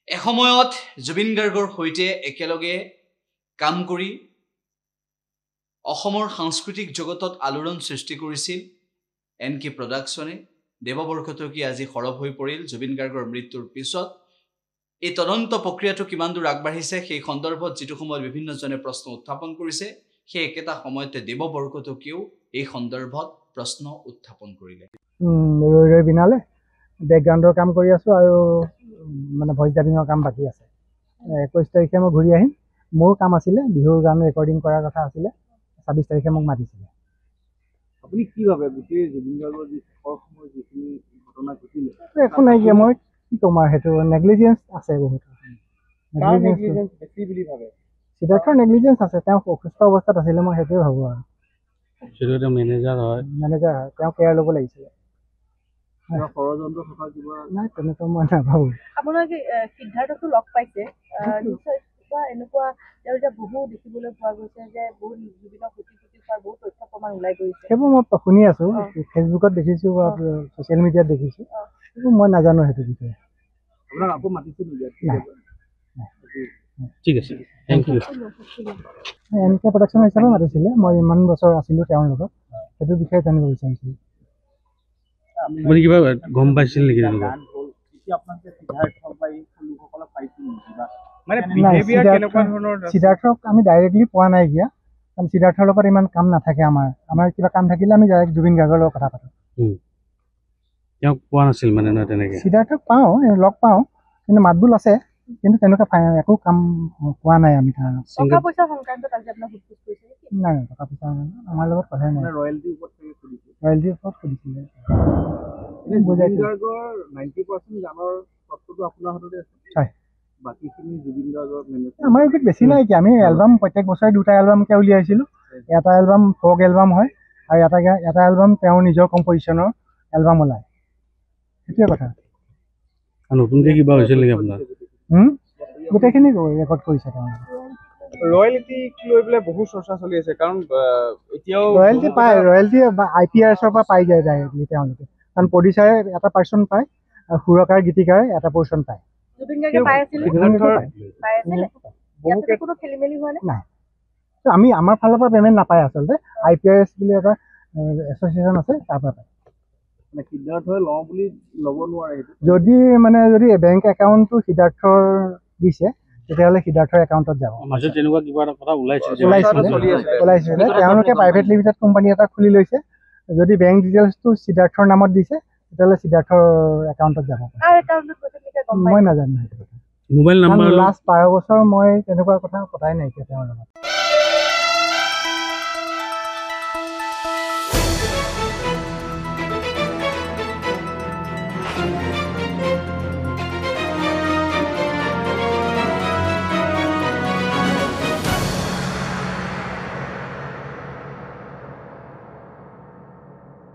এসময়ত জুবিন গাৰ্গৰ সৈতে একেলগে কাম কৰি অসমৰ সাংস্কৃতিক জগতত আলোড়ন সৃষ্টি কৰিছিল এনকে প্ৰডাকশ্যনে দেৱবৰকটকী আজি সৰব হৈ পৰিল জুবিন গাৰ্গৰ মৃত্যুৰ পিছত এই তদন্ত প্ৰক্ৰিয়াটো কিমান দূৰ আগবাঢ়িছে সেই সন্দৰ্ভত যেটো সময়ত বিভিন্নজনে প্ৰশ্ন উত্থাপন কৰিছে সেই একেটা সময়তে দেৱবৰকটকীও এই সন্দৰ্ভত প্ৰশ্ন উত্থাপন কৰিলে ৰৈ বিনালে বেকগ্ৰাউণ্ডৰ কাম কৰি আছো আৰু মানে ভইচ ডাবিঙৰ কাম বাকি আছে 21 তাৰিখে মই ঘূৰি আহিম মোৰ কাম আছিলে বিহুৰ গান ৰেকৰ্ডিং কৰাৰ কথা আছিলে 26 তাৰিখে মোক মাতিছিলে আপুনি কি ভাবে গোটেই জুবিন গাৰ্গৰ যি সময় যিখিনি ঘটনা ঘটিলে একো নাই কি মই কি কম আৰু হেতু নেগলিজেন্স আছে বহুত নেগলিজেন্স বেছি বুলি ভাবে সিদ্ধাৰ্থৰ নেগলিজেন্স আছে তেওঁ অসুস্থ অৱস্থাত আছিল মই হেতুৱে ভাবো আৰু সেটো মেনেজাৰ হয় তেওঁ কেয়াৰ ল'ব লাগিছিল ষড়যন্ত্ৰ থকা কিবা নাই তেনেকুৱা মই নাভাবো আপোনালোকে সিদ্ধাৰ্থকো লগ পাইছে নিশ্চয় বা এনেকুৱা তেওঁ যে বহু দেখিবলৈ পোৱা গৈছে যে বহুত জুবিনক গুটি হোৱাৰ বহুত তথ্য প্ৰমাণ ওলাই গৈছে সেইবোৰ মই শুনি আছো ফেচবুকত দেখিছো বা ছ'চিয়েল মিডিয়াত দেখিছো কিন্তু মই নাজানো সেইটো বিষয়ে আপোনাক আকৌ মাতিছিল নেকি ঠিক আছে থ্যাংক ইউ এনকে প্ৰডাকশ্যন হিচাপে মাতিছিলে মই ইমান বছৰ আছিলো তেওঁৰ লগত সেইটো বিষয়ে জানিব বিচাৰিছিলো আপুনি কিবা গম পাইছিল নেকি আপোনালোকে সিদ্ধাৰ্থক বা এই লোকসকলক পাইছিল নেকি মানে বিহেভিয়াৰ কেনেকুৱা ধৰণৰ সিদ্ধাৰ্থক আমি ডাইৰেক্টলি পোৱা নাই কিয়া কাৰণ সিদ্ধাৰ্থৰ লগত ইমান কাম নাথাকে আমাৰ কিবা কাম থাকিলে আমি ডাইৰেক্ট জুবিন গাৰ্গৰ লগত কথা পাতো তেওঁক পোৱা নাছিল মানে ন তেনেকে সিদ্ধাৰ্থক পাওঁ লগ পাওঁ কিন্তু মাতবোল আছে কিন্তু তেনেকুৱা একো কাম পোৱা নাই আমি কাৰণ টকা পইচা সংক্ৰান্তত আজি আপোনাক সুধিছ কৰিছে নাই টকা পইচা আমাৰ লগত কথাই নাই ৰয়েলটিৰ ওপৰত সুধিছিল ৰয়েলটিৰ ওপৰত সুধিছিলে জুবিন গাৰ্গৰ 90% গানৰ তত্ত্বটো আপোনাৰ হাততে আছে হয় বাকিখিনি জুবিন গাৰ্গৰ আমাৰ একো বেছি নাই কি আমি এলবাম প্ৰত্যেক বছৰে দুটা এলবামকে উলিয়াইছিলো এটা এলবাম ফক এলবাম হয় আৰু এটা এলবাম তেওঁৰ নিজৰ কম্পজিশ্যনৰ এলবাম ওলায় সেইটোৱে কথা নতুনকে কিবা হৈছিল নেকি আপোনাৰ গোটেইখিনি ৰেকৰ্ড কৰিছে তেওঁলোকে ৰয়েলিটি লৈ পেলাই বহু চৰ্চা চলি আছে কাৰণ এতিয়াও ৰয়েলিটি পায় ৰয়েলিটি IPRSৰ পৰা পাই যায় ডাইৰেক্টলি তেওঁলোকে কাৰণ প্ৰডিউচাৰে এটা পাৰ্চন পায় আৰু সুৰকাৰ গীতিকাৰে এটা পৰ্চন পায় জুবিন গাৰ্গে পাই আছিলে ইয়াতে কোনো খেলিমেলি হোৱা নাই আমি আমাৰ ফালৰ পৰা পেমেণ্ট নাপায় আচলতে IPRS বুলি এটা এছ'চিয়েশ্যন আছে তাৰ পৰা পায় সিদ্ধাৰ্থই লওঁ বুলি ল'ব নোৱাৰে যদি বেংক একাউণ্টটো সিদ্ধাৰ্থৰ দিছে তেতিয়াহ'লে সিদ্ধাৰ্থৰ একাউণ্টত যাব মাজত তেনেকুৱা কিবা এটা কথা ওলাইছিলে তেওঁলোকে প্ৰাইভেট লিমিটেড কোম্পানী এটা খুলি লৈছে যদি বেংক ডিটেইলছটো সিদ্ধাৰ্থৰ নামত দিছে তেতিয়াহ'লে সিদ্ধাৰ্থৰ একাউণ্টত যাব মই নাজানো সেইটো কথা মোবাইল নাম্বাৰ লাষ্ট 12 বছৰ মই তেনেকুৱা কথা পতাই নাইকিয়া তেওঁৰ লগত